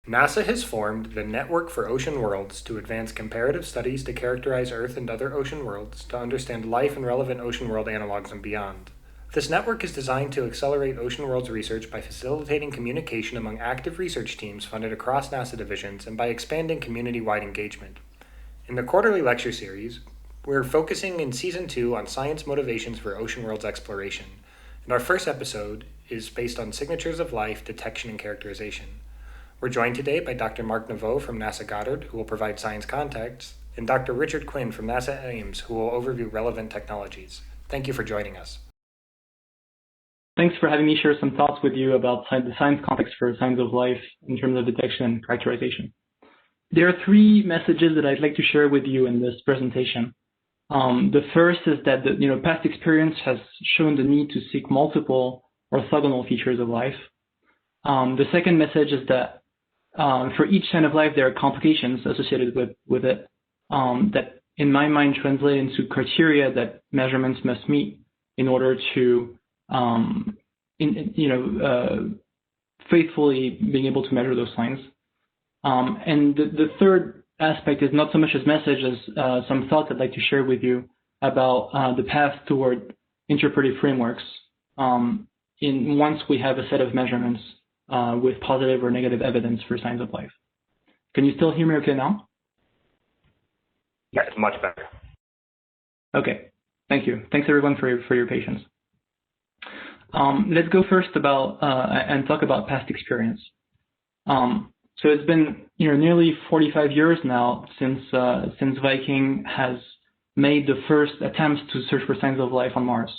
NASA has formed the Network for Ocean Worlds to advance comparative studies to characterize Earth and other ocean worlds, to understand life and relevant ocean world analogs and beyond. This network is designed to accelerate ocean worlds research by facilitating communication among active research teams funded across NASA divisions and by expanding community-wide engagement. In the quarterly lecture series, we're focusing in Season 2 on science motivations for ocean worlds exploration, and our first episode is based on signatures of life, detection, and characterization. We're joined today by Dr. Marc Neveu from NASA Goddard, who will provide science context, and Dr. Richard Quinn from NASA Ames, who will overview relevant technologies. Thank you for joining us. Thanks for having me share some thoughts with you about the science context for signs of life in terms of detection and characterization. There are three messages that I'd like to share with you in this presentation. The first is that past experience has shown the need to seek multiple orthogonal features of life. The second message is that for each sign of life, there are complications associated with it that, in my mind, translate into criteria that measurements must meet in order to, faithfully being able to measure those signs. And the third aspect is not so much as message as some thoughts I'd like to share with you about the path toward interpretive frameworks once we have a set of measurements with positive or negative evidence for signs of life. Can you still hear me okay now? Yes, much better. Okay, thank you. Thanks everyone for your patience. Let's go first and talk about past experience. So it's been nearly 45 years now since Viking has made the first attempts to search for signs of life on Mars,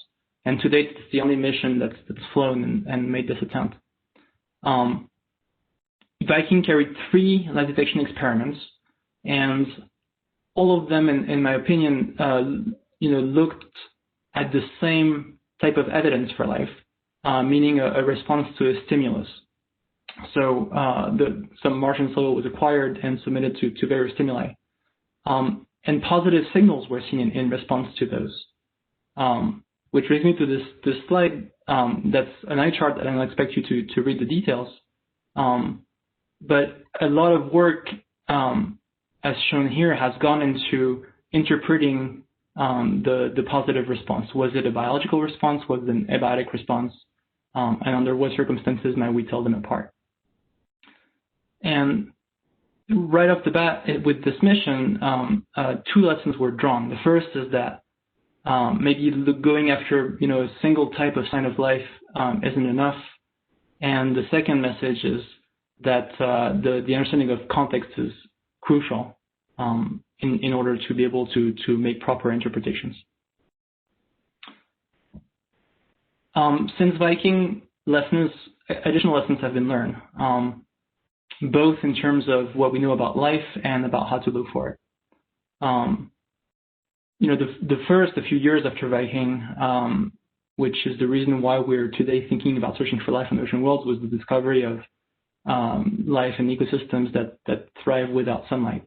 and to date it's the only mission that's flown and made this attempt. Viking carried 3 life detection experiments, and all of them, in my opinion, looked at the same type of evidence for life, meaning a response to a stimulus. So some Martian soil was acquired and submitted to various stimuli, and positive signals were seen in response to those. Which brings me to this slide. That's an eye chart, and I don't expect you to read the details. But a lot of work, as shown here, has gone into interpreting the positive response. Was it a biological response? Was it an abiotic response? And under what circumstances might we tell them apart? And right off the bat, with this mission, 2 lessons were drawn. The first is that maybe going after a single type of sign of life isn't enough, and the second message is that the understanding of context is crucial in order to be able to make proper interpretations. Since Viking, additional lessons have been learned, both in terms of what we know about life and about how to look for it. The first, a few years after Viking, which is the reason why we're today thinking about searching for life in ocean worlds, was the discovery of life in ecosystems that thrive without sunlight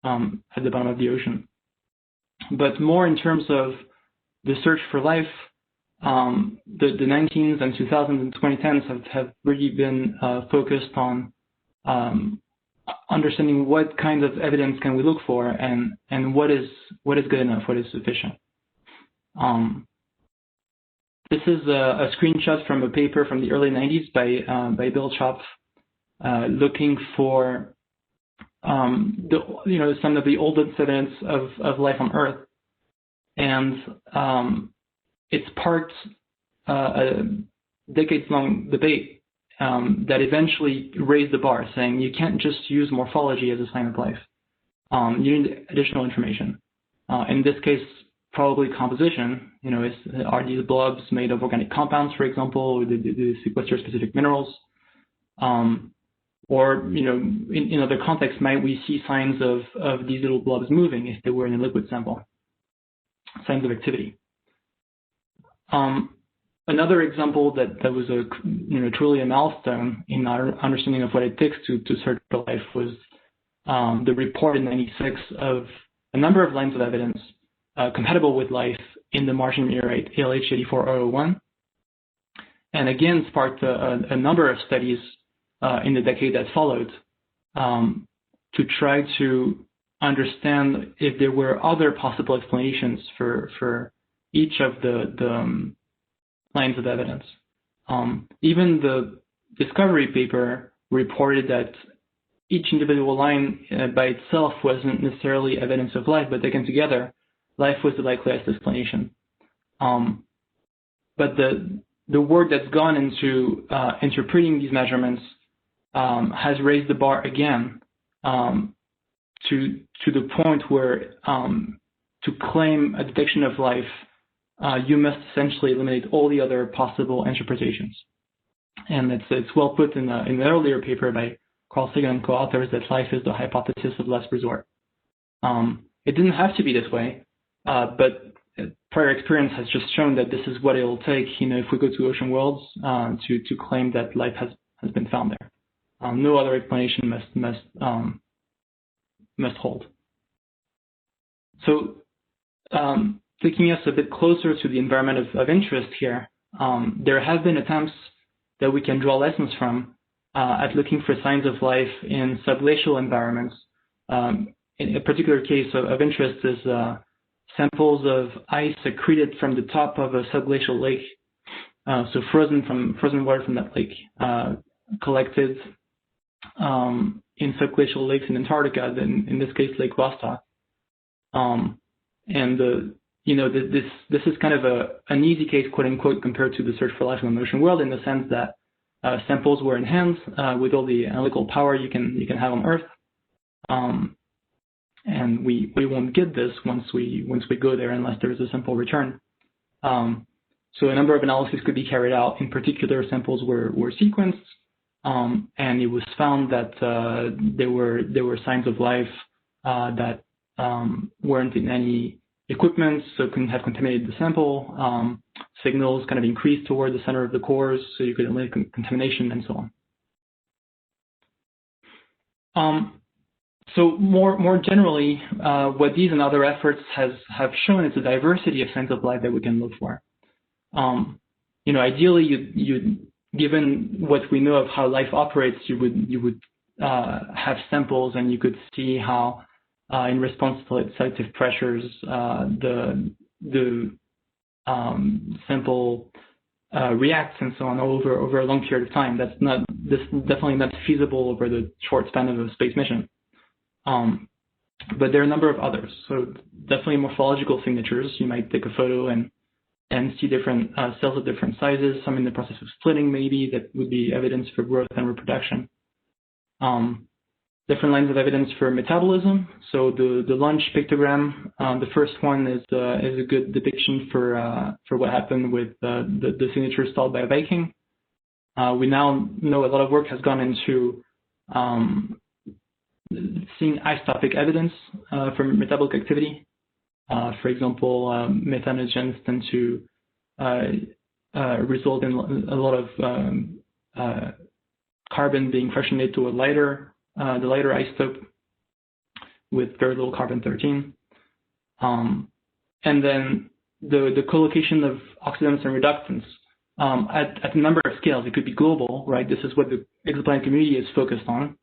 at the bottom of the ocean. But more in terms of the search for life, the 19s and 2000s and 2010s have really been focused on understanding what kind of evidence can we look for and what is good enough, what is sufficient. This is a screenshot from a paper from the early 90s by Bill Chopf, looking for some of the oldest evidence of life on Earth, and it sparked a decades-long debate that eventually raised the bar, saying you can't just use morphology as a sign of life. You need additional information. In this case, probably composition. Are these blobs made of organic compounds, for example, or do they sequester specific minerals? Or in other contexts, might we see signs of these little blobs moving if they were in a liquid sample? Signs of activity. Another example that was truly a milestone in our understanding of what it takes to search for life was the report in '96 of a number of lines of evidence compatible with life in the Martian meteorite ALH-84001, and again sparked a number of studies in the decade that followed, to try to understand if there were other possible explanations for each of the lines of evidence. Even the discovery paper reported that each individual line by itself wasn't necessarily evidence of life, but taken together, life was the likeliest explanation. But the work that's gone into interpreting these measurements has raised the bar again to the point where to claim a detection of life, you must essentially eliminate all the other possible interpretations. And it's well put in an earlier paper by Carl Sagan and co-authors that life is the hypothesis of last resort. It didn't have to be this way, but prior experience has just shown that this is what it'll take, if we go to ocean worlds to claim that life has been found there. No other explanation must hold. So, taking us a bit closer to the environment of interest here, there have been attempts that we can draw lessons from at looking for signs of life in subglacial environments. In a particular case of interest is samples of ice accreted from the top of a subglacial lake, so frozen water from that lake, collected in subglacial lakes in Antarctica, in this case Lake Vostok. This is kind of an easy case, quote unquote, compared to the search for life in the ocean world, in the sense that samples were in hand with all the analytical power you can have on Earth, and we won't get this once we go there unless there is a sample return. So a number of analyses could be carried out. In particular, samples were sequenced, and it was found that there were signs of life that weren't in any equipment, so couldn't have contaminated the sample. Signals kind of increased toward the center of the cores, so you could eliminate contamination and so on. So more generally, what these and other efforts have shown is a diversity of signs of life that we can look for. Ideally, given what we know of how life operates, you would have samples and you could see how, in response to selective pressures, the sample reacts and so on over a long period of time. That's definitely not feasible over the short span of a space mission. But there are a number of others. So definitely morphological signatures. You might take a photo and see different cells of different sizes, some in the process of splitting maybe, that would be evidence for growth and reproduction. Different lines of evidence for metabolism. So the lunch pictogram, the first one is a good depiction for what happened with the signature installed by Viking. We now know a lot of work has gone into seeing isotopic evidence for metabolic activity. For example, methanogens tend to result in a lot of carbon being fractionated to the lighter isotope with very little carbon-13. And then the collocation of oxidants and reductants at a number of scales. It could be global, right? This is what the exoplanet community is focused on,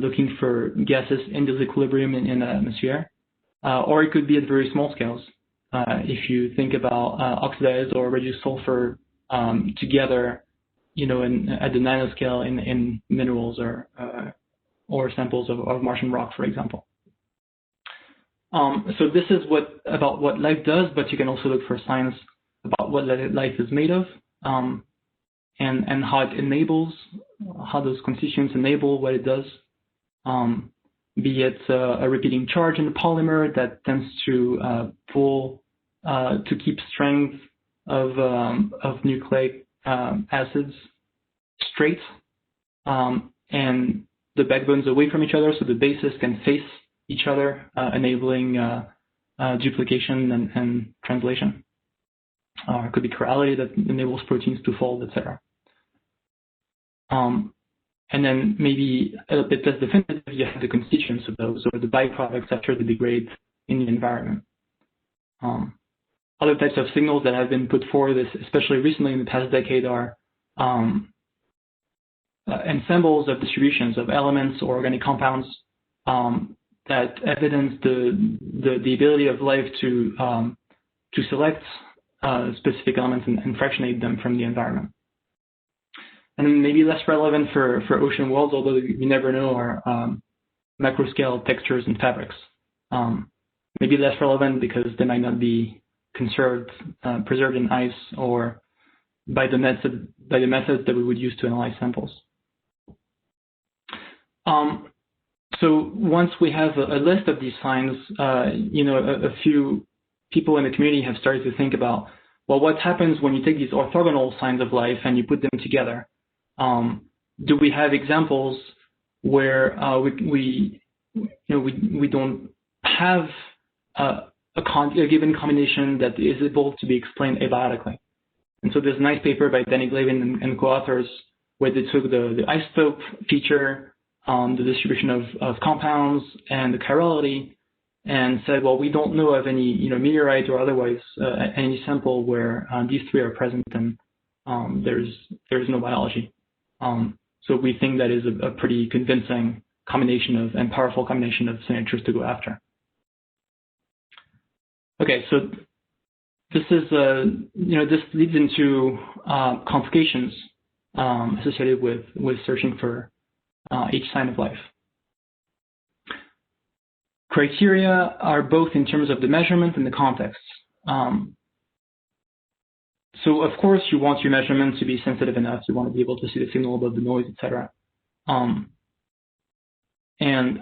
looking for gases in disequilibrium in the atmosphere. Or it could be at very small scales. If you think about oxidized or reduced sulfur together, at the nanoscale in minerals or samples of Martian rock, for example. So this is about what life does, but you can also look for signs about what life is made of, and how it enables, how those constituents enable what it does. Be it a repeating charge in the polymer that tends to pull to keep strength of nucleic acids straight, and the backbones away from each other, so the bases can face each other, enabling duplication and translation. It could be chirality that enables proteins to fold, etc. And then maybe a bit less definitive, you have the constituents of those, or the byproducts after they degrade in the environment. Other types of signals that have been put forward, especially recently in the past decade, are ensembles of distributions of elements or organic compounds that evidence the ability of life to select specific elements and fractionate them from the environment. And maybe less relevant for ocean worlds, although you never know, are macro-scale textures and fabrics. Maybe less relevant because they might not be preserved in ice or by the methods that we would use to analyze samples. So once we have a list of these signs, a few people in the community have started to think about, well, what happens when you take these orthogonal signs of life and you put them together? Do we have examples where we don't have a given combination that is able to be explained abiotically? And so there's a nice paper by Danny Glavin and co-authors where they took the isotope feature, the distribution of compounds, and the chirality, and said, well, we don't know of any meteorite or otherwise any sample where these three are present, and there's no biology. So we think that is a pretty convincing combination and powerful combination of signatures to go after. Okay, so this is this leads into complications associated with searching for each sign of life. Criteria are both in terms of the measurement and the context. So of course you want your measurement to be sensitive enough. You want to be able to see the signal above the noise, etc. And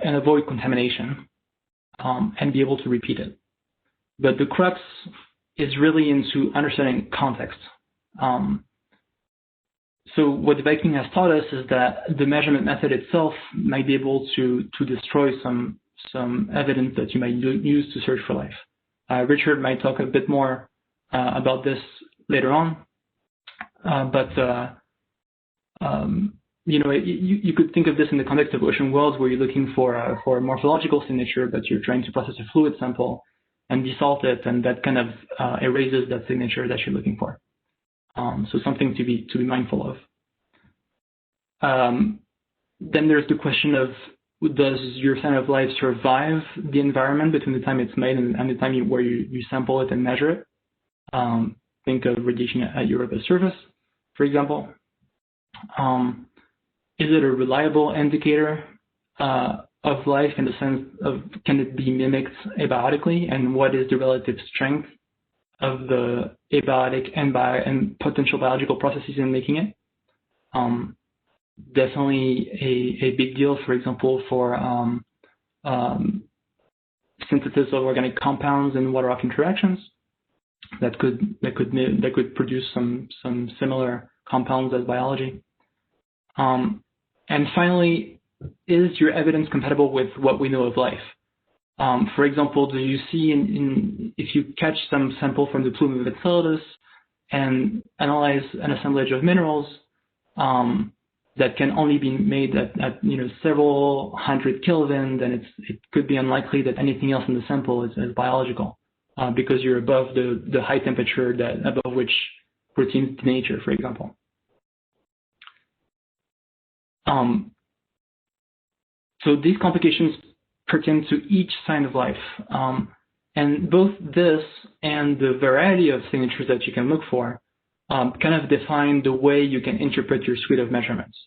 avoid contamination and be able to repeat it. But the crux is really into understanding context. So what the Viking has taught us is that the measurement method itself might be able to destroy some evidence that you might use to search for life. Richard might talk a bit more about this later on, you could think of this in the context of ocean worlds where you're looking for a morphological signature, but you're trying to process a fluid sample and desalt it, and that kind of erases that signature that you're looking for. So something to be mindful of. Then there's the question of, does your sign of life survive the environment between the time it's made and the time where you sample it and measure it? Think of radiation at your Earth's surface, for example. Is it a reliable indicator of life in the sense of, can it be mimicked abiotically, and what is the relative strength of the abiotic and potential biological processes in making it? Definitely a big deal, for example, for synthesis of organic compounds and water rock interactions that could produce some similar compounds as biology. And finally, is your evidence compatible with what we know of life? For example, do you see if you catch some sample from the plume of Enceladus and analyze an assemblage of minerals that can only be made at several hundred Kelvin, then it could be unlikely that anything else in the sample is biological because you're above the high temperature above which proteins denature, for example. So these complications pertain to each sign of life. And both this and the variety of signatures that you can look for kind of define the way you can interpret your suite of measurements.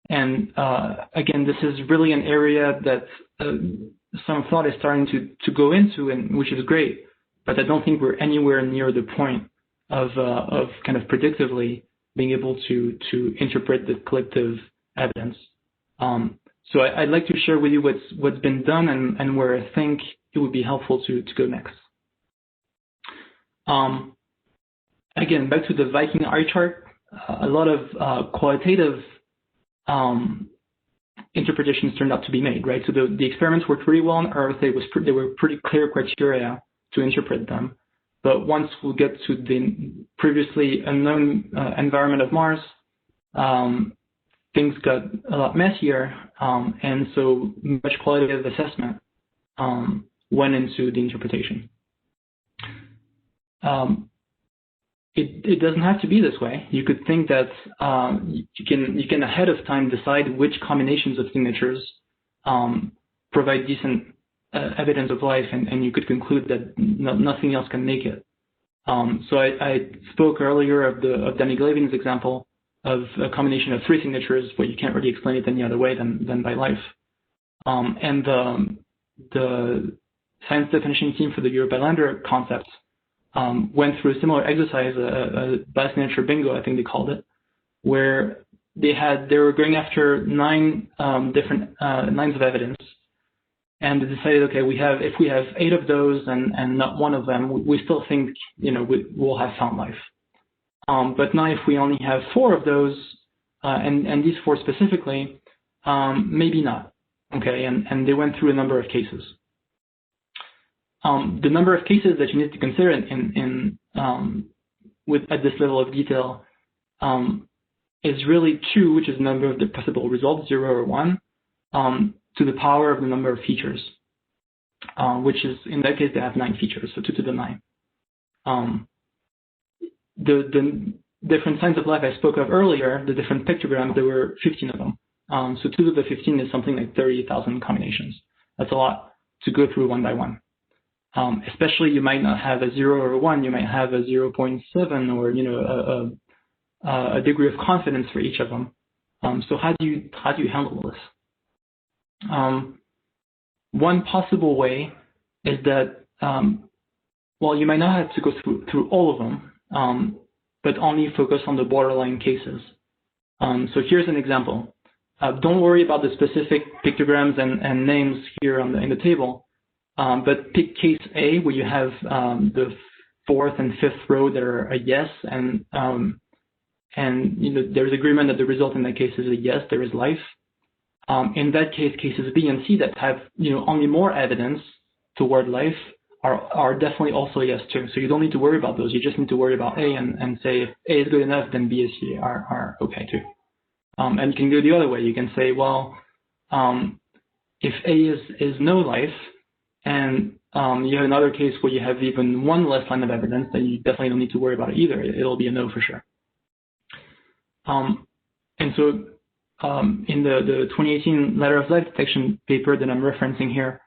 And again, this is really an area that some thought is starting to go into, and which is great, but I don't think we're anywhere near the point of kind of predictively being able to interpret the collective evidence. So I'd like to share with you what's been done and where I think it would be helpful to go next. Again, back to the Viking eye chart, a lot of qualitative interpretations turned out to be made, right? So the experiments worked really well on Earth. They were pretty clear criteria to interpret them. But once we get to the previously unknown environment of Mars, things got a lot messier, and so much qualitative assessment went into the interpretation. it doesn't have to be this way. You could think that you can ahead of time decide which combinations of signatures provide decent evidence of life, and you could conclude that nothing else can make it. So I spoke earlier of Danny Glavin's example of a combination of 3 signatures where you can't really explain it any other way than by life. And the science definition team for the Europe-Islander concept went through a similar exercise, a biosignature bingo, I think they called it, where they were going after 9 different lines of evidence, and they decided, okay, if we have 8 of those and not one of them, we still think we'll have found life. But now if we only have 4 of those, and these 4 specifically, maybe not. Okay, and they went through a number of cases. The number of cases that you need to consider at this level of detail is really 2, which is the number of the possible results, 0 or 1, to the power of the number of features, which is, in that case, they have 9 features, so 2 to the 9. The different signs of life I spoke of earlier, the different pictograms, there were 15 of them. So 2 to the 15 is something like 30,000 combinations. That's a lot to go through one by one. Especially you might not have a 0 or a 1, you might have a 0.7 or a degree of confidence for each of them. So how do you handle this? One possible way is that you might not have to go through all of them, but only focus on the borderline cases. So here's an example. Don't worry about the specific pictograms and names here in the table. But pick case A, where you have the 4th and 5th row that are a yes, and there's agreement that the result in that case is a yes, there is life. In that case, cases B and C that have only more evidence toward life are definitely also yes too. So you don't need to worry about those. You just need to worry about A and say if A is good enough, then B and C are okay too. And you can go the other way. You can say, well, if A is no life, and you have another case where you have even 1 less line of evidence, then you definitely don't need to worry about it either. It'll be a no for sure. And so in the 2018 Letter of Life Detection paper that I'm referencing here,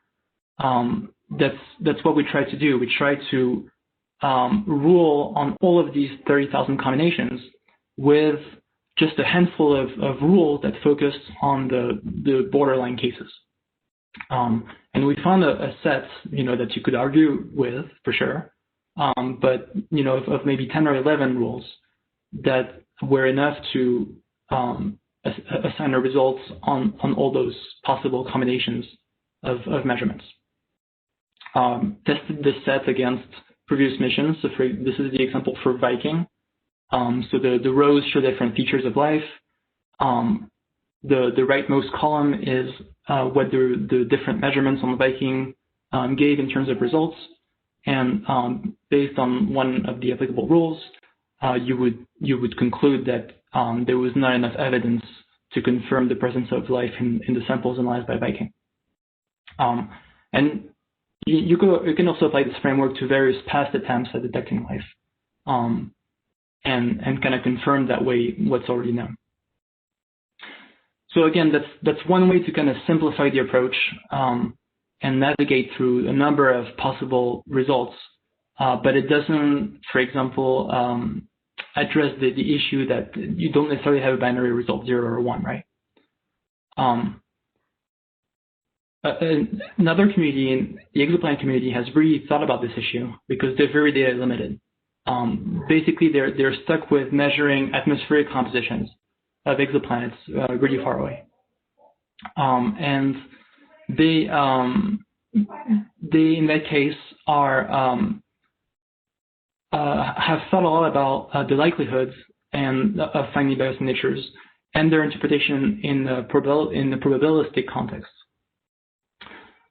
that's what we try to do. We try to rule on all of these 30,000 combinations with just a handful of rules that focus on the borderline cases. And we found a set, that you could argue with for sure, but of maybe 10 or 11 rules that were enough to assign our results on all those possible combinations of measurements. Tested this set against previous missions. So this is the example for Viking. So the rows show different features of life. The rightmost column is what the different measurements on the Viking gave in terms of results, and based on one of the applicable rules, you would conclude that there was not enough evidence to confirm the presence of life in the samples analyzed by Viking. And you can also apply this framework to various past attempts at detecting life, and kind of confirm that way what's already known. So again, that's one way to kind of simplify the approach and navigate through a number of possible results, but it doesn't, for example, address the issue that you don't necessarily have a binary result, 0 or 1, right? Another community, the exoplanet community, has really thought about this issue because they're very data limited. Basically, they're stuck with measuring atmospheric compositions of exoplanets really far away, and they in that case have thought a lot about the likelihoods of finding biosignatures and their interpretation in the probabilistic context.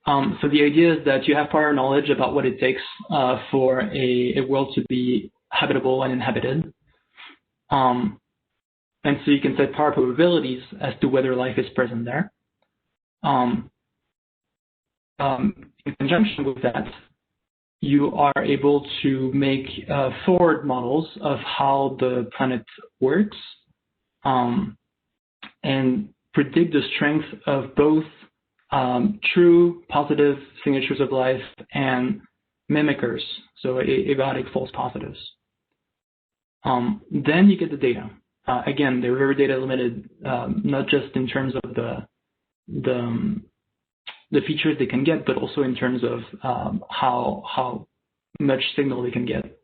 So the idea is that you have prior knowledge about what it takes for a world to be habitable and inhabited. And so you can set prior probabilities as to whether life is present there. In conjunction with that, you are able to make forward models of how the planet works and predict the strength of both true positive signatures of life and mimickers, so abiotic false positives. Then you get the data. Again, they're very data limited, not just in terms of the features they can get, but also in terms of how much signal they can get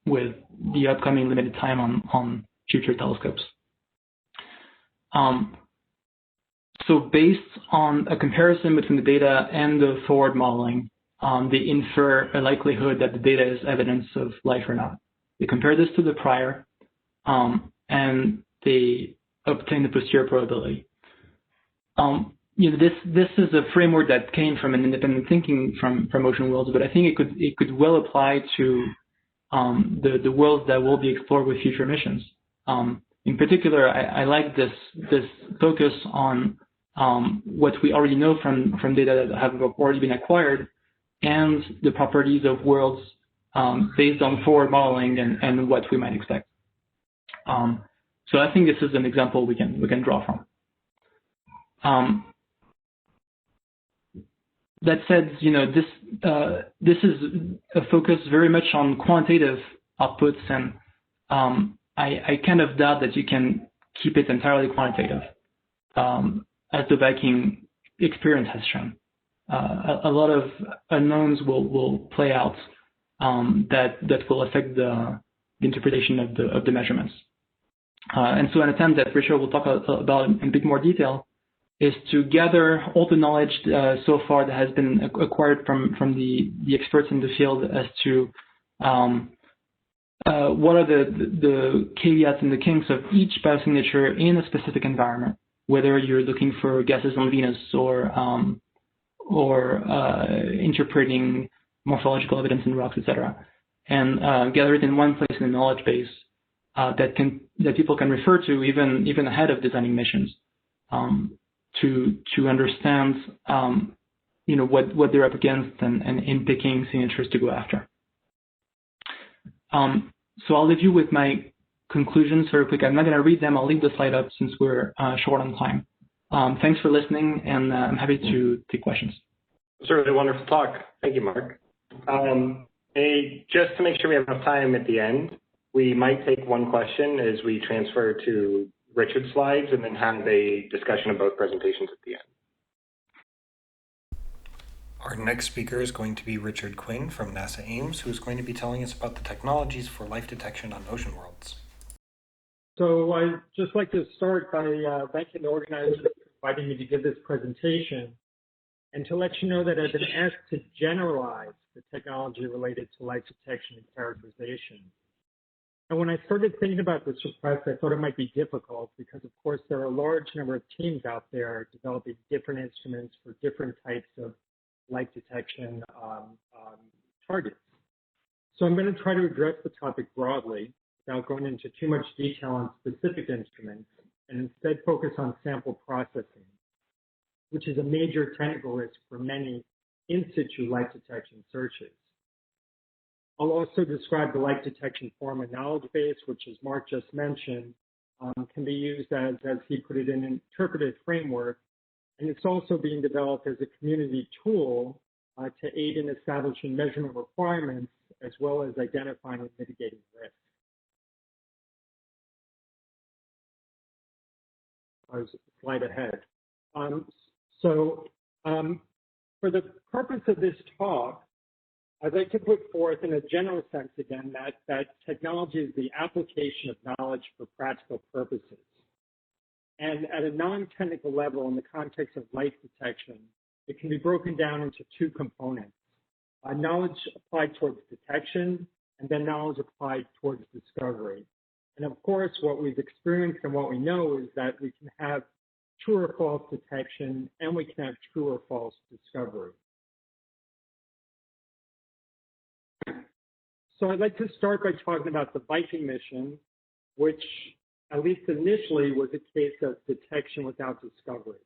with the upcoming limited time on future telescopes. So based on a comparison between the data and the forward modeling, they infer a likelihood that the data is evidence of life or not. They compare this to the prior, and they obtain the posterior probability. This is a framework that came from an independent thinking from ocean worlds, but I think it could well apply to the worlds that will be explored with future missions. In particular, I like this focus on what we already know from data that have already been acquired and the properties of worlds based on forward modeling and what we might expect. So I think this is an example we can draw from. That said, this is a focus very much on quantitative outputs, and I kind of doubt that you can keep it entirely quantitative, as the Viking experience has shown. A lot of unknowns will play out that will affect the interpretation of the measurements. And so an attempt that Richard will talk about in a bit more detail is to gather all the knowledge so far that has been acquired from the experts in the field as to what are the caveats and the kinks of each biosignature in a specific environment, whether you're looking for gases on Venus or interpreting morphological evidence in rocks, etc., and gather it in one place in a knowledge base that people can refer to even ahead of designing missions. To understand, what they're up against and in picking signatures to go after. So I'll leave you with my conclusions very quick. I'm not going to read them. I'll leave the slide up since we're short on time. Thanks for listening, and I'm happy to take questions. It was a really wonderful talk. Thank you, Marc. Just to make sure we have enough time at the end, we might take one question as we transfer to Richard's slides and then have a discussion of both presentations at the end. Our next speaker is going to be Richard Quinn from NASA Ames, who is going to be telling us about the technologies for life detection on ocean worlds. So I'd just like to start by thanking the organizers for inviting me to give this presentation and to let you know that I've been asked to generalize the technology related to life detection and characterization. And when I started thinking about this request, I thought it might be difficult because, of course, there are a large number of teams out there developing different instruments for different types of life detection targets. So I'm going to try to address the topic broadly without going into too much detail on specific instruments and instead focus on sample processing, which is a major technical risk for many in situ life detection searches. I'll also describe the life detection form and knowledge base, which, as Marc just mentioned, can be used as he put it, in an interpretive framework. And it's also being developed as a community tool to aid in establishing measurement requirements, as well as identifying and mitigating risks. Slide ahead. For the purpose of this talk, I'd like to put forth in a general sense again that technology is the application of knowledge for practical purposes. And at a non-technical level, in the context of life detection, it can be broken down into two components. Knowledge applied towards detection, and then knowledge applied towards discovery. And of course, what we've experienced and what we know is that we can have true or false detection, and we can have true or false discovery. So I'd like to start by talking about the Viking mission, which, at least initially, was a case of detection without discovery.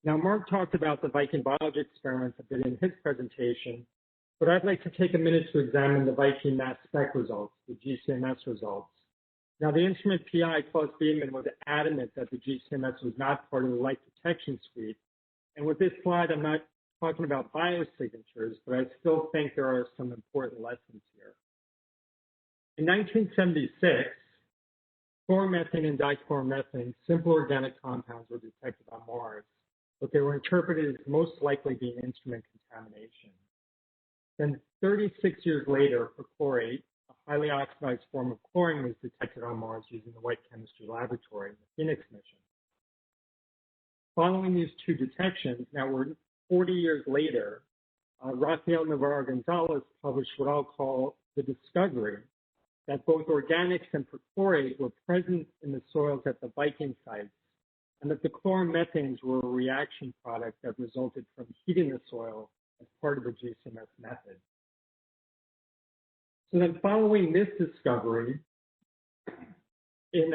Now, Marc talked about the Viking biology experiments a bit in his presentation, But I'd like to take a minute to examine the Viking mass spec results, the GCMS results. Now, the instrument PI, Klaus Wiedemann, was adamant that the GCMS was not part of the light detection suite. And with this slide, I'm not talking about biosignatures, but I still think there are some important lessons here. In 1976, chloromethane and dichloromethane, simple organic compounds, were detected on Mars, but they were interpreted as most likely being instrument contamination. Then 36 years later, perchlorate, a highly oxidized form of chlorine, was detected on Mars using the Wet Chemistry Laboratory, the Phoenix mission. Following these two detections, now we're 40 years later, Rafael Navarro-Gonzalez published what I'll call the discovery that both organics and perchlorate were present in the soils at the Viking sites, and that the chloromethanes were a reaction product that resulted from heating the soil as part of the GCMS method. So then following this discovery, in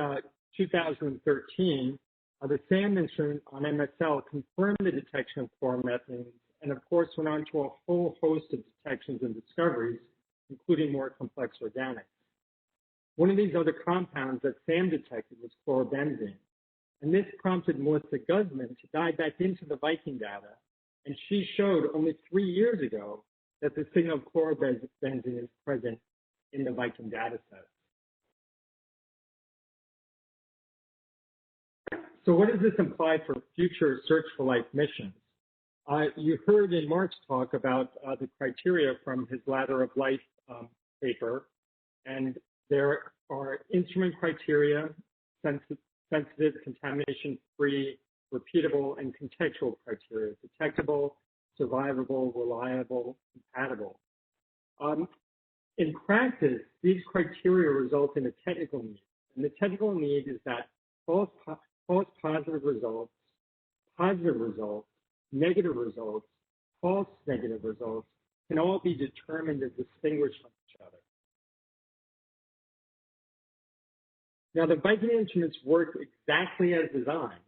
2013, the SAM instrument on MSL confirmed the detection of chloromethanes, and of course went on to a whole host of detections and discoveries, including more complex organics. One of these other compounds that SAM detected was chlorobenzene, and this prompted Melissa Guzman to dive back into the Viking data, and she showed only 3 years ago that the signal of chlorobenzene is present in the Viking data set. So what does this imply for future Search for Life missions? You heard in Marc's talk about the criteria from his Ladder of Life paper, and there are instrument criteria, sensitive, contamination-free, repeatable, and contextual criteria: detectable, survivable, reliable, compatible. In practice, these criteria result in a technical need, and the technical need is that false positive results, negative results, false negative results can all be determined and distinguished from each other. Now, the Viking instruments worked exactly as designed,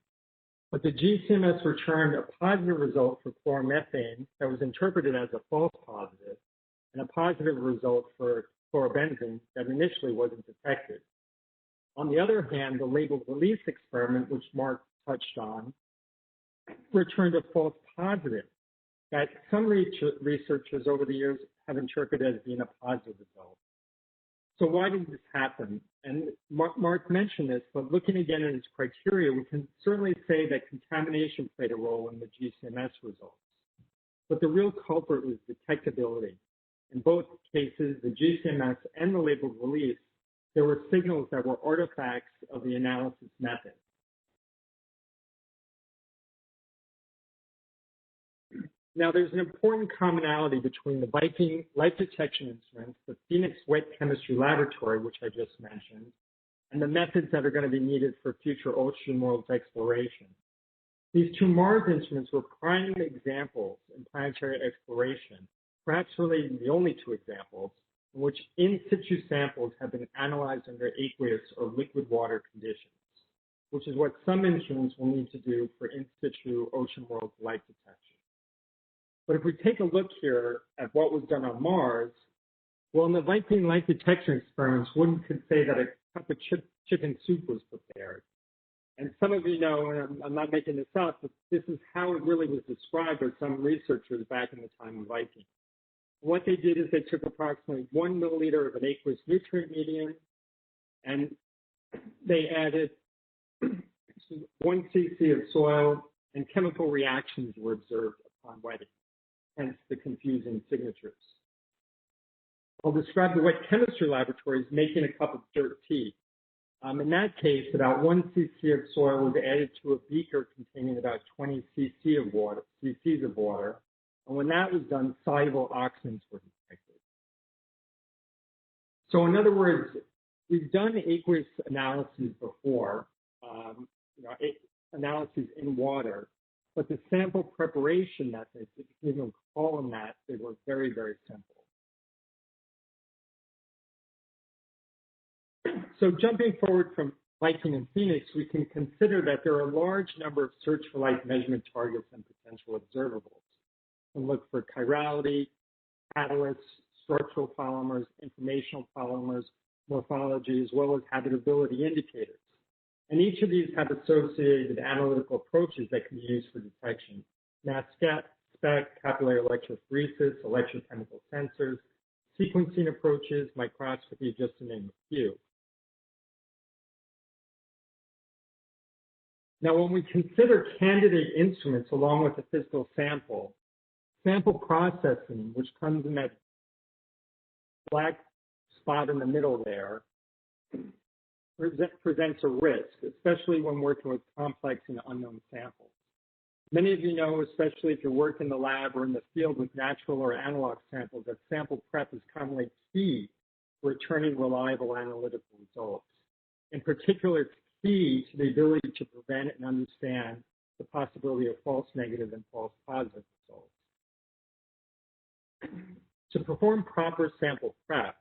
but the GCMS returned a positive result for chloromethane that was interpreted as a false positive, and a positive result for chlorobenzene that initially wasn't detected. On the other hand, the labeled release experiment, which Marc touched on, returned a false positive that some researchers over the years have interpreted as being a positive result. So why did this happen? And Marc mentioned this, but looking again at its criteria, we can certainly say that contamination played a role in the GCMS results. But the real culprit was detectability. In both cases, the GCMS and the labeled release, there were signals that were artifacts of the analysis method. Now, there's an important commonality between the Viking light detection instruments, the Phoenix Wet Chemistry Laboratory, which I just mentioned, and the methods that are going to be needed for future ocean worlds exploration. These two Mars instruments were prime examples in planetary exploration, perhaps really the only two examples, in which in situ samples have been analyzed under aqueous or liquid water conditions, which is what some instruments will need to do for in situ ocean world light detection. But if we take a look here at what was done on Mars, well, in the Viking light detection experiments, one could say that a cup of chicken soup was prepared. And some of you know, and I'm not making this up, but this is how it really was described by some researchers back in the time of Viking. What they did is they took approximately 1 milliliter of an aqueous nutrient medium, and they added 1 cc of soil, and chemical reactions were observed upon wetting, hence the confusing signatures. I'll describe the Wet Chemistry Laboratory as making a cup of dirt tea. In that case, about 1 cc of soil was added to a beaker containing about 20 cc's of water. And when that was done, soluble oxidants were detected. So in other words, we've done aqueous analyses before, analyses in water, but the sample preparation methods, if you can even call them that, they were very, very simple. So jumping forward from Viking and Phoenix, we can consider that there are a large number of search for life measurement targets and potential observables. And look for chirality, catalysts, structural polymers, informational polymers, morphology, as well as habitability indicators. And each of these have associated analytical approaches that can be used for detection. Mass spec, capillary electrophoresis, electrochemical sensors, sequencing approaches, microscopy, just to name a few. Now, when we consider candidate instruments along with a physical sample, sample processing, which comes in that black spot in the middle there, presents a risk, especially when working with complex and unknown samples. Many of you know, especially if you work in the lab or in the field with natural or analog samples, that sample prep is commonly key to returning reliable analytical results. In particular, it's key to the ability to prevent and understand the possibility of false negative and false positive results. To perform proper sample prep,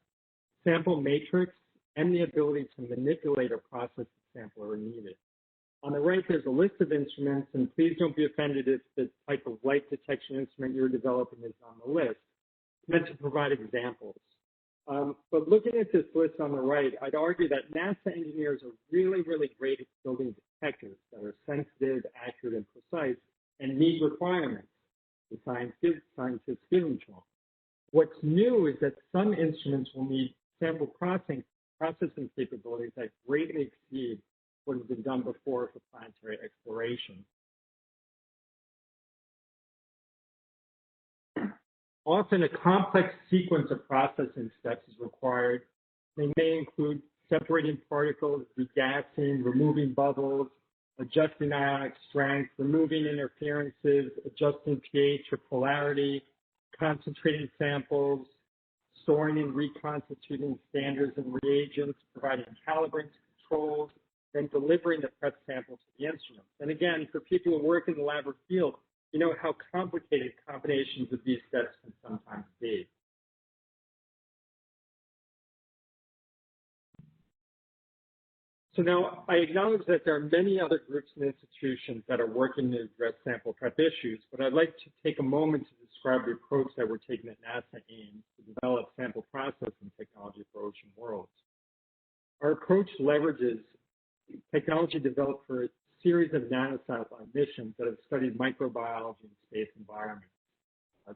sample matrix and the ability to manipulate or process the sample are needed. On the right, there's a list of instruments, and please don't be offended if the type of light detection instrument you're developing is on the list. It's meant to provide examples. But looking at this list on the right, I'd argue that NASA engineers are really, really great at building detectors that are sensitive, accurate, and precise, and meet requirements the scientists give them to them. What's new is that some instruments will need sample processing capabilities that greatly exceed what has been done before for planetary exploration. Often a complex sequence of processing steps is required. They may include separating particles, regassing, removing bubbles, adjusting ionic strength, removing interferences, adjusting pH or polarity, concentrating samples, storing and reconstituting standards and reagents, providing calibrants, controls, then delivering the prep sample to the instrument. And again, for people who work in the lab or field, you know how complicated combinations of these steps can sometimes be. So now I acknowledge that there are many other groups and institutions that are working to address sample prep issues, but I'd like to take a moment to describe the approach that we're taking at NASA Ames to develop sample processing technology for ocean worlds. Our approach leverages technology developed for a series of nanosatellite missions that have studied microbiology in space environments.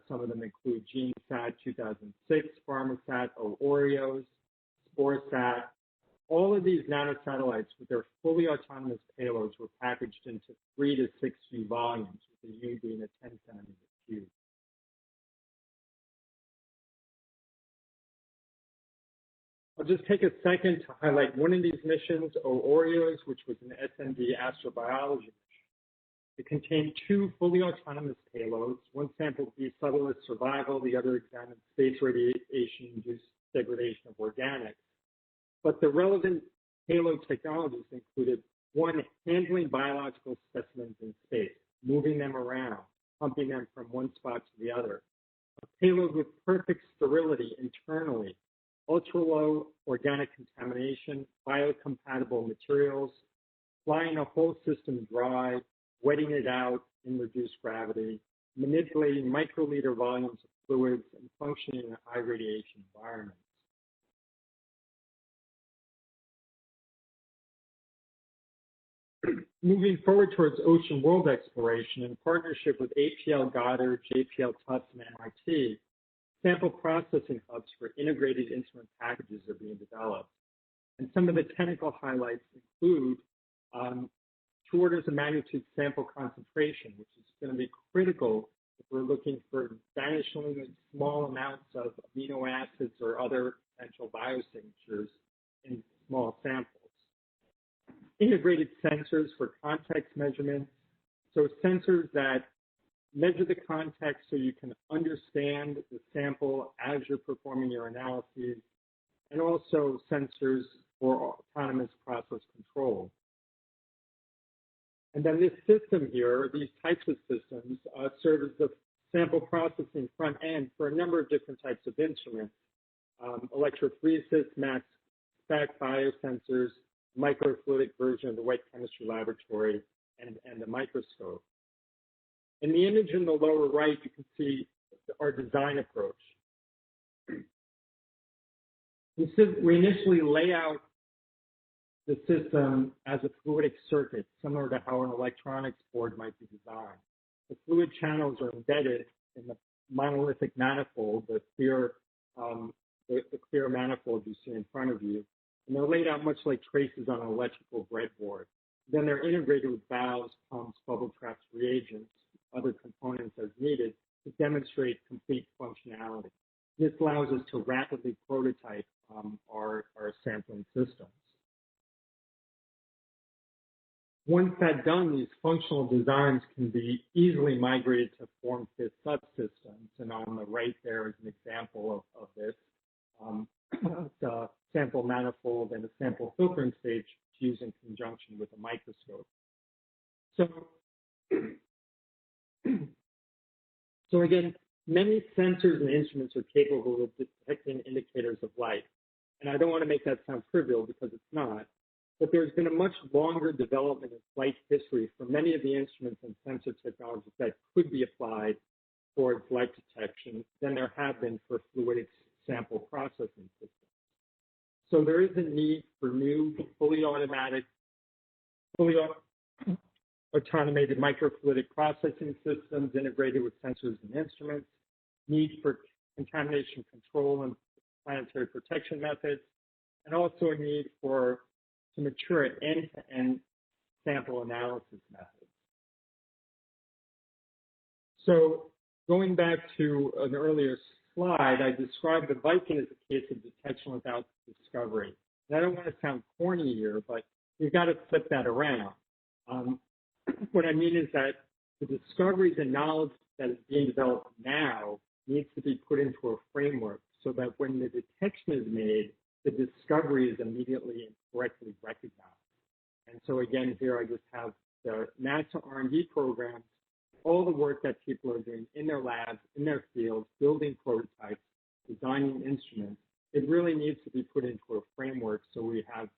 Some of them include GeneSat 2006, PharmaSat, Oreos, SPORESat. All of these nanosatellites with their fully autonomous payloads were packaged into 3 to 6 U volumes, with the U being a 10-centimeter cube. I'll just take a second to highlight one of these missions, Oreos, which was an SND astrobiology mission. It contained 2 fully autonomous payloads. One sampled the subtlest survival, the other examined space radiation-induced degradation of organics. But the relevant payload technologies included 1, handling biological specimens in space, moving them around, pumping them from one spot to the other. A payload with perfect sterility internally, ultra-low organic contamination, biocompatible materials, flying a whole system dry, wetting it out in reduced gravity, manipulating microliter volumes of fluids, and functioning in high radiation environments. Moving forward towards ocean world exploration, in partnership with APL, Goddard, JPL, Tufts, and MIT, sample processing hubs for integrated instrument packages are being developed. And some of the technical highlights include 2 orders of magnitude sample concentration, which is going to be critical if we're looking for vanishingly small amounts of amino acids or other potential biosignatures in small samples. Integrated sensors for context measurement, so sensors that measure the context so you can understand the sample as you're performing your analyses, and also sensors for autonomous process control. And then this system here, these types of systems, serve as the sample processing front end for a number of different types of instruments, electrophoresis, mass spec, biosensors, microfluidic version of the wet chemistry laboratory, and the microscope. In the image in the lower right, you can see our design approach. We initially lay out the system as a fluidic circuit, similar to how an electronics board might be designed. The fluid channels are embedded in the monolithic manifold, the clear manifold you see in front of you, and they're laid out much like traces on an electrical breadboard. Then they're integrated with valves, pumps, bubble traps, reagents, other components as needed to demonstrate complete functionality. This allows us to rapidly prototype our sampling systems. Once that's done, these functional designs can be easily migrated to form-fit subsystems. And on the right there is an example of this. It's a sample manifold and a sample filtering stage used in conjunction with a microscope. So again, many sensors and instruments are capable of detecting indicators of life. And I don't want to make that sound trivial because it's not. But there's been a much longer development of flight history for many of the instruments and sensor technologies that could be applied towards life detection than there have been for fluidic sample processing systems. So there is a need for new, fully automated, automated microfluidic processing systems integrated with sensors and instruments, need for contamination control and planetary protection methods, and also a need for to mature end-to-end sample analysis methods. So going back to an earlier slide, I described the Viking as a case of detection without discovery. And I don't want to sound corny here, but you've got to flip that around. What I mean is that the discoveries and knowledge that is being developed now needs to be put into a framework so that when the detection is made, the discovery is immediately and correctly recognized. And so again, here I just have the NASA R&D programs, all the work that people are doing in their labs, in their fields, building prototypes, designing instruments. It really needs to be put into a framework so we have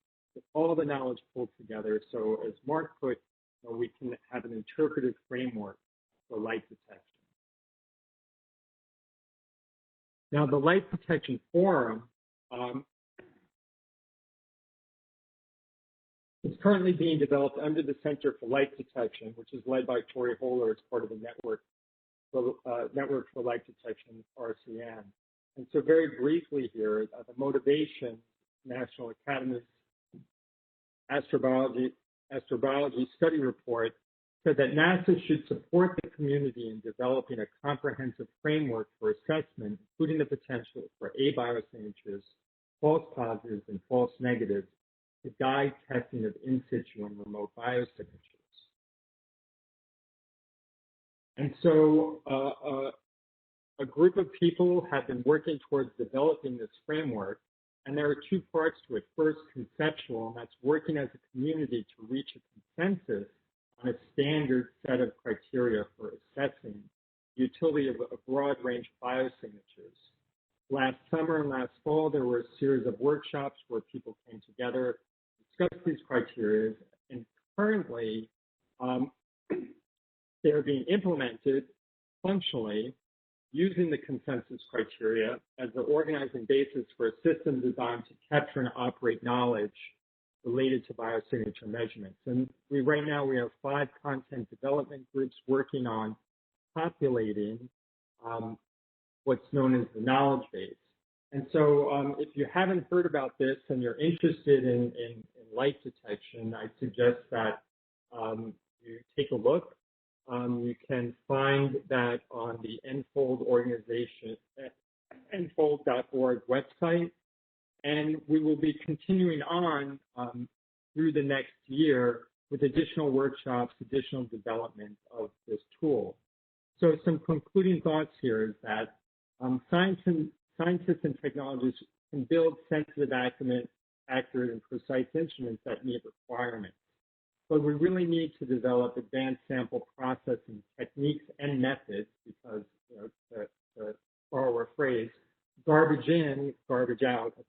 all the knowledge pulled together. So as Marc put, we can have an interpretive framework for light detection. Now, the Light Detection Forum is currently being developed under the Center for Light Detection, which is led by Tori Holer as part of the Network for Light Detection, RCN. And so very briefly here, the motivation, National Academy's Astrobiology study report said that NASA should support the community in developing a comprehensive framework for assessment, including the potential for biosignatures, false positives, and false negatives to guide testing of in situ and remote biosignatures. And so a group of people have been working towards developing this framework, and there are two parts to it. First, conceptual, and that's working as a community to reach a consensus on a standard set of criteria for assessing the utility of a broad range of biosignatures. Last summer and last fall, there were a series of workshops where people came together to discuss these criteria, and currently they are being implemented functionally using the consensus criteria as the organizing basis for a system designed to capture and operate knowledge related to biosignature measurements. And right now we have 5 content development groups working on populating what's known as the knowledge base. And so if you haven't heard about this and you're interested in light detection, I suggest that you take a look. You can find that on the Enfold organization, enfold.org website. And we will be continuing on through the next year with additional workshops, additional development of this tool. So some concluding thoughts here is that scientists and technologists can build sensitive, accurate, and precise instruments that meet requirements. But we really need to develop advanced sample processing techniques and methods because, to borrow a phrase, garbage in, garbage out of the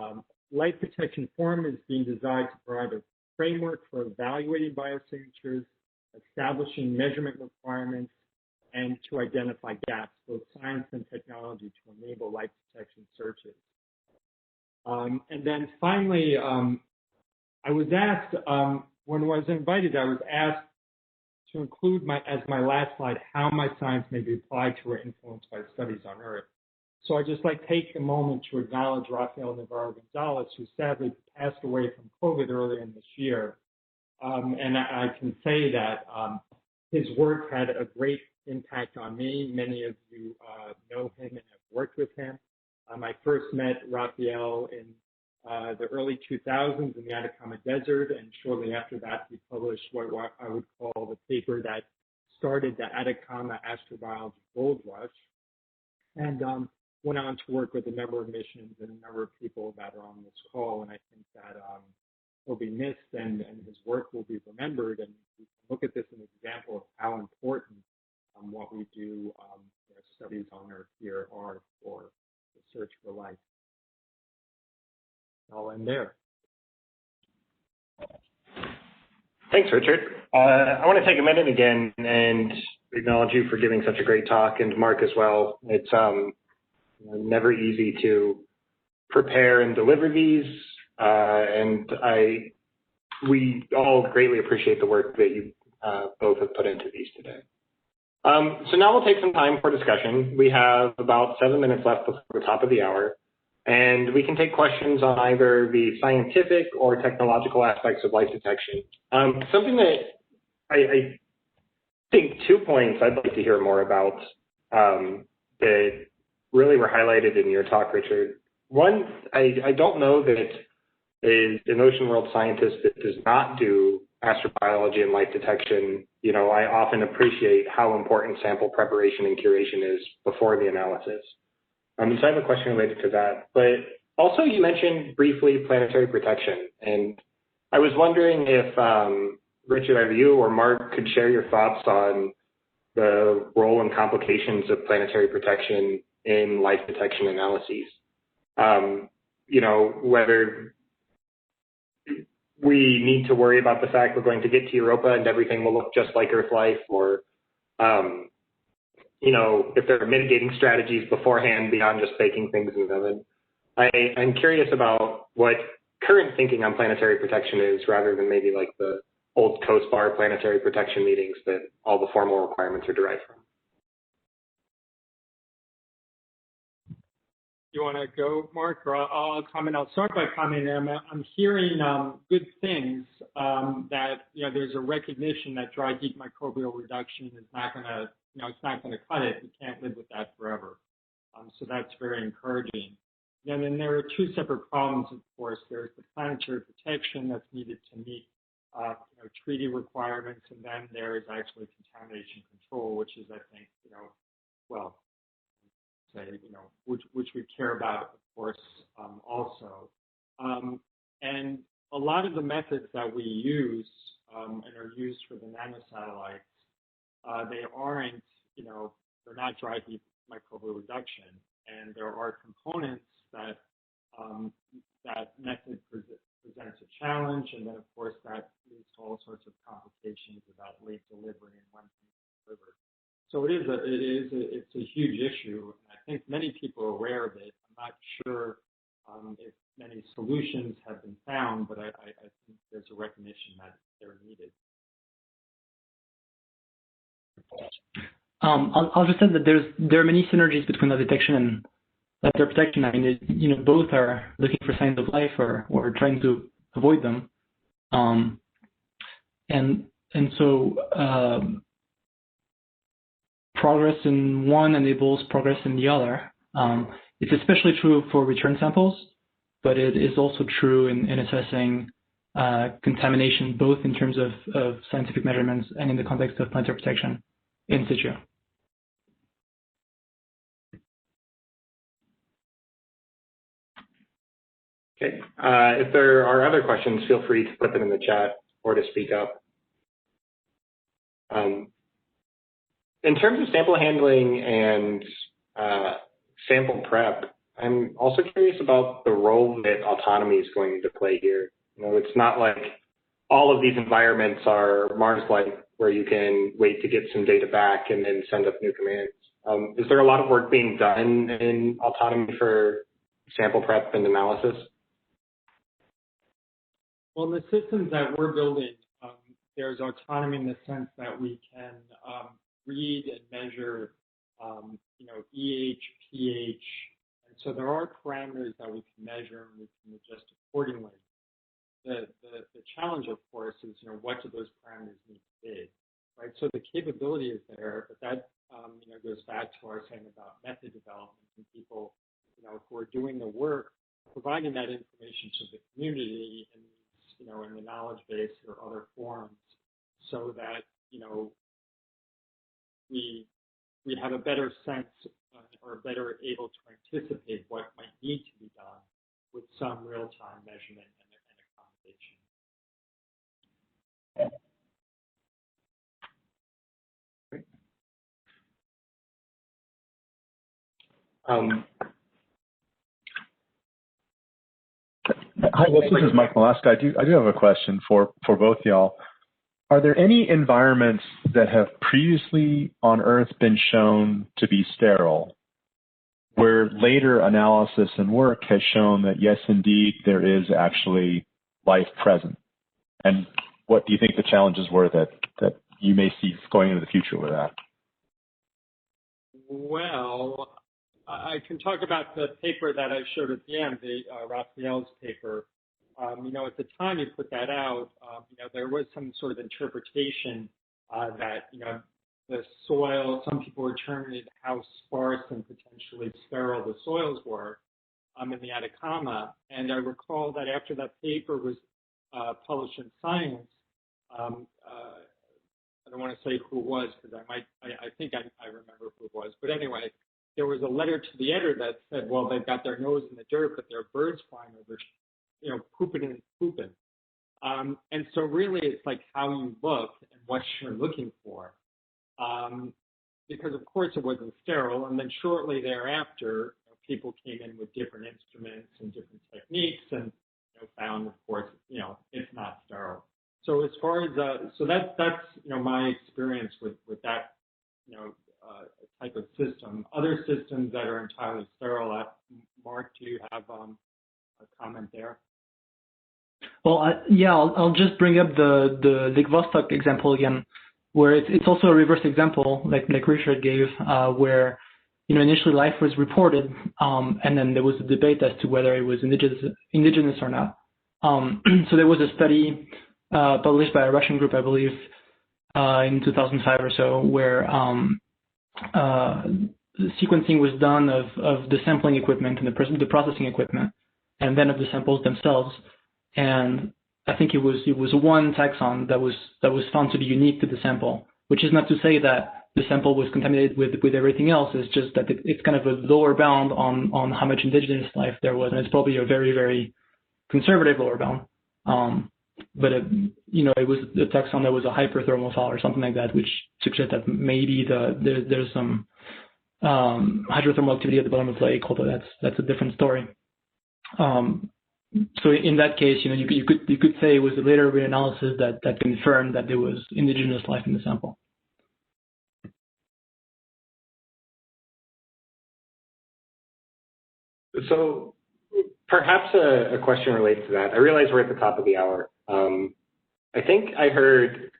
instrument. Light Detection Forum is being designed to provide a framework for evaluating biosignatures, establishing measurement requirements, and to identify gaps, both science and technology, to enable light detection searches. And then finally, I was asked, when I was invited, I was asked to include as my last slide how my science may be applied to or influenced by studies on Earth. So I'd just like to take a moment to acknowledge Rafael Navarro-Gonzalez, who sadly passed away from COVID earlier in this year. And I can say that his work had a great impact on me. Many of you know him and have worked with him. I first met Rafael in the early 2000s in the Atacama Desert, and shortly after that, he published what I would call the paper that started the Atacama Astrobiology Gold Rush, and went on to work with a number of missions and a number of people that are on this call. And I think that he'll be missed, and his work will be remembered. And we can look at this as an example of how important what we do, studies on Earth here are for the search for life. I'll end there. Thanks, Richard. I want to take a minute again and acknowledge you for giving such a great talk, and Marc as well. It's never easy to prepare and deliver these, and we all greatly appreciate the work that you both have put into these today. So now we'll take some time for discussion. We have about 7 minutes left before the top of the hour, and we can take questions on either the scientific or technological aspects of life detection. Something that I think 2 points I'd like to hear more about that really were highlighted in your talk, Richard. One, I don't know that an ocean world scientist that does not do astrobiology and life detection, I often appreciate how important sample preparation and curation is before the analysis. So I have a question related to that. But also you mentioned briefly planetary protection. And I was wondering if Richard, either you or Marc could share your thoughts on the role and complications of planetary protection in life detection analyses. Whether we need to worry about the fact we're going to get to Europa and everything will look just like Earth life, or if there are mitigating strategies beforehand beyond just baking things in the oven. I'm curious about what current thinking on planetary protection is, rather than maybe like the old Coast Bar planetary protection meetings that all the formal requirements are derived from. You want to go, Marc, or I'll comment? I'll start by commenting. I'm hearing good things, that there's a recognition that dry heat microbial reduction is not going to, it's not going to cut it. We can't live with that forever. So that's very encouraging. And then there are two separate problems, of course. There's the planetary protection that's needed to meet treaty requirements, and then there is actually contamination control, which is, I think, which we care about, of course, also. And a lot of the methods that we use and are used for the nanosatellites, they aren't, they're not dry heat microbial reduction, and there are components that that method presents a challenge, and then of course that leads to all sorts of complications about late delivery and when things are delivered. So it's a huge issue, and I think many people are aware of it. I'm not sure if many solutions have been found, but I think there's a recognition that they're needed. I'll just add that there are many synergies between the detection and their protection. I mean, both are looking for signs of life or trying to avoid them, and so progress in one enables progress in the other. It's especially true for return samples, but it is also true in assessing contamination, both in terms of scientific measurements and in the context of planetary protection in situ. Okay. If there are other questions, feel free to put them in the chat or to speak up. In terms of sample handling and sample prep, I'm also curious about the role that autonomy is going to play here. It's not like all of these environments are Mars-like, where you can wait to get some data back and then send up new commands. Is there a lot of work being done in autonomy for sample prep and analysis? Well, the systems that we're building, there's autonomy in the sense that we can read and measure, EH, pH, and so there are parameters that we can measure and we can adjust accordingly. The challenge, of course, is what do those parameters need to be, right? So the capability is there, but that goes back to our saying about method development and people, who are doing the work, providing that information to the community and in the knowledge base or other forums, so that we have a better sense or better able to anticipate what might need to be done with some real-time measurement and accommodation. Hi, this is Mike Malaska. I do have a question for both y'all. Are there any environments that have previously on Earth been shown to be sterile, where later analysis and work has shown that yes, indeed, there is actually life present? And what do you think the challenges were that you may see going into the future with that? Well, I can talk about the paper that I showed at the end, the Raphael's paper. At the time you put that out, there was some sort of interpretation that, the soil, some people were determining how sparse and potentially sterile the soils were in the Atacama. And I recall that after that paper was published in Science, I don't want to say who it was because I think I remember who it was. But anyway, there was a letter to the editor that said, well, they've got their nose in the dirt, but there are birds flying over, pooping and pooping. And so really it's like how you look and what you're looking for. Because of course it wasn't sterile. And then shortly thereafter, people came in with different instruments and different techniques and found, of course, it's not sterile. So as far as, so that's my experience with that, type of system. Other systems that are entirely sterile, Marc, do you have a comment there? Well, I'll just bring up the Lake Vostok example again, where it's also a reverse example, like Richard gave, where initially life was reported, and then there was a debate as to whether it was indigenous or not. So there was a study published by a Russian group, I believe, in 2005 or so, where sequencing was done of the sampling equipment and the processing equipment, and then of the samples themselves. And I think it was one taxon that was found to be unique to the sample, which is not to say that the sample was contaminated with everything else. It's just that it's kind of a lower bound on how much indigenous life there was, and it's probably a very, very conservative lower bound. But it was a taxon that was a hyperthermophile or something like that, which suggests that maybe there's some hydrothermal activity at the bottom of the lake, although that's a different story. So in that case, you could say it was a later reanalysis that confirmed that there was indigenous life in the sample. So perhaps a question related to that. I realize we're at the top of the hour. I think I heard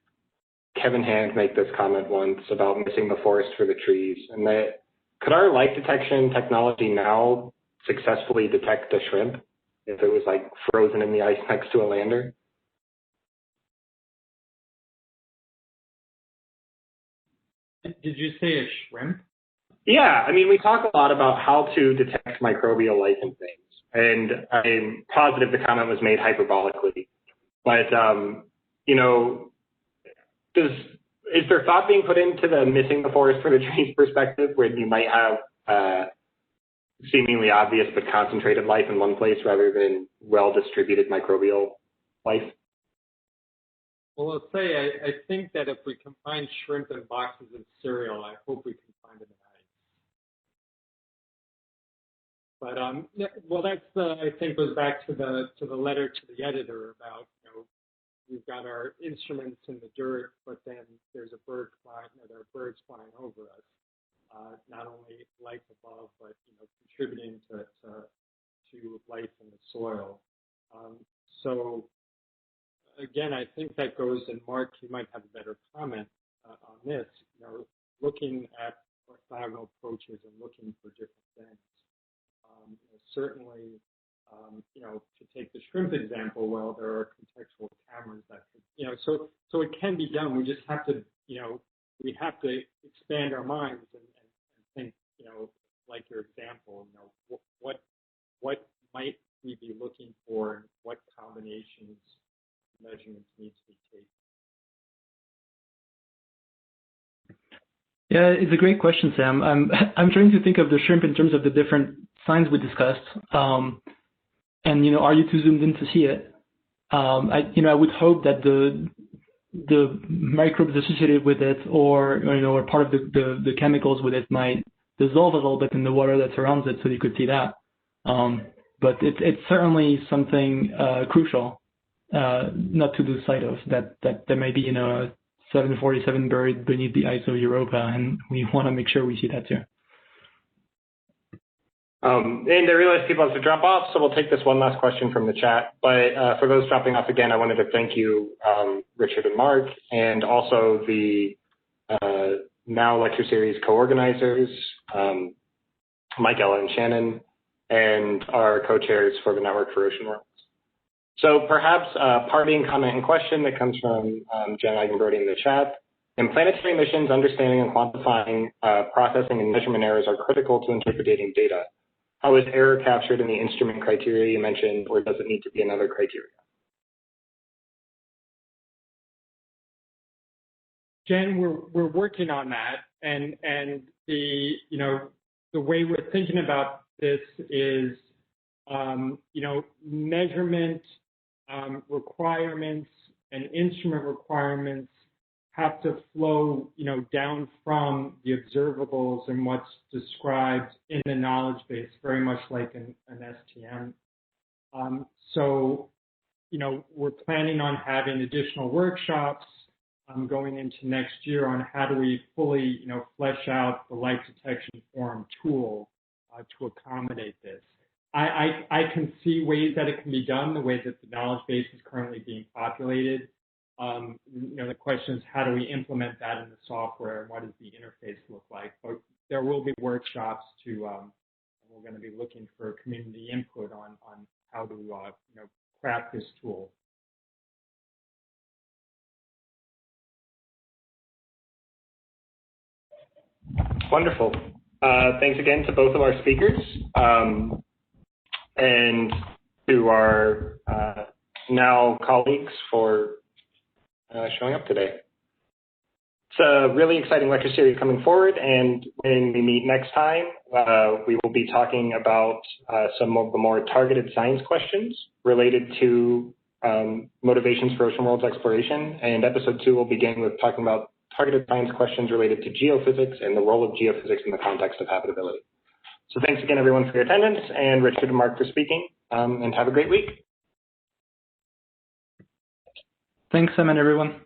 Kevin Hand make this comment once about missing the forest for the trees, and that could our light detection technology now successfully detect a shrimp if it was like frozen in the ice next to a lander? Did you say a shrimp? Yeah, I mean, we talk a lot about how to detect microbial life in things, and I'm positive the comment was made hyperbolically. But, is there thought being put into the missing the forest for the trees perspective, where you might have seemingly obvious but concentrated life in one place rather than well-distributed microbial life? Well, I'll say I think that if we can find shrimp in boxes of cereal, I hope we can find them in ice. But well, that's I think goes back to the letter to the editor about we've got our instruments in the dirt, but then there's a bird flying. There are birds flying over us. Not only life above, but contributing to to life in the soil. So again, I think that goes, and Marc, you might have a better comment on this, looking at orthogonal approaches and looking for different things. Certainly, to take the shrimp example, well, there are contextual cameras that could, so it can be done. We just have to, we have to expand our minds and think, like your example, what might we be looking for and what combinations of measurements need to be taken? Yeah, it's a great question, Sam. I'm trying to think of the shrimp in terms of the different signs we discussed. And are you too zoomed in to see it? I would hope that the microbes associated with it, or part of the chemicals with it might dissolve a little bit in the water that surrounds it, so you could see that. But it's certainly something crucial, not to lose sight of, that there may be a 747 buried beneath the ice of Europa, and we want to make sure we see that too. And I realize people have to drop off, so we'll take this one last question from the chat. But for those dropping off again, I wanted to thank you, Richard and Marc, and also the now lecture series co-organizers, Mike, Ella, and Shannon, and our co-chairs for the Network for Ocean Worlds. So perhaps a parting comment and question that comes from Jen Eigenbrody in the chat. In planetary missions, understanding and quantifying processing and measurement errors are critical to interpreting data. How is error captured in the instrument criteria you mentioned, or does it need to be another criteria? Jen, we're working on that, and the way we're thinking about this is measurement requirements and instrument requirements have to flow down from the observables and what's described in the knowledge base, very much like an STM. So we're planning on having additional workshops going into next year on how do we fully flesh out the light detection forum tool to accommodate this. I can see ways that it can be done, the way that the knowledge base is currently being populated. The question is, how do we implement that in the software, and what does the interface look like? But there will be workshops to, we're going to be looking for community input on how to, craft this tool. Wonderful. Thanks again to both of our speakers, and to our now colleagues for showing up today. It's a really exciting lecture series coming forward, and when we meet next time, we will be talking about some of the more targeted science questions related to motivations for ocean worlds exploration, and episode 2 will begin with talking about targeted science questions related to geophysics and the role of geophysics in the context of habitability. So thanks again, everyone, for your attendance, and Richard and Marc for speaking, and have a great week. Thanks, Sam, and everyone.